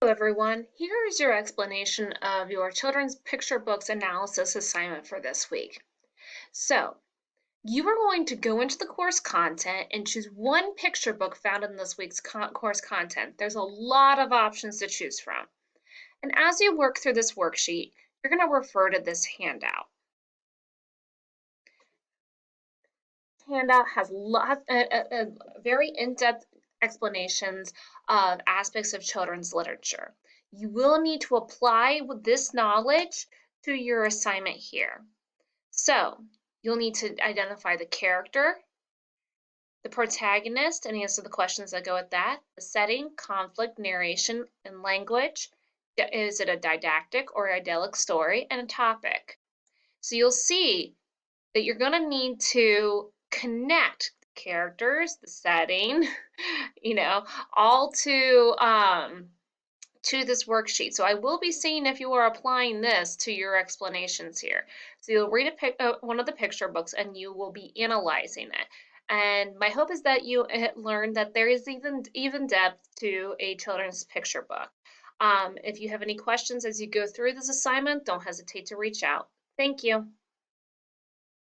Hello everyone, here is your explanation of your children's picture books analysis assignment for this week. So, you are going to go into the course content and choose one picture book found in this week's course content. There's a lot of options to choose from. And as you work through this worksheet, you're going to refer to this handout. Handout has very in-depth explanations of aspects of children's literature. You will need to apply this knowledge to your assignment here. So you'll need to identify the character, the protagonist, and answer the questions that go with that, the setting, conflict, narration, and language. Is it a didactic or idyllic story, and a topic? So you'll see that you're going to need to connect the characters, the setting, you know, all to this worksheet. So I will be seeing if you are applying this to your explanations here. So you'll read one of the picture books and you will be analyzing it. And my hope is that you learn that there is even depth to a children's picture book. If you have any questions as you go through this assignment, don't hesitate to reach out. Thank you.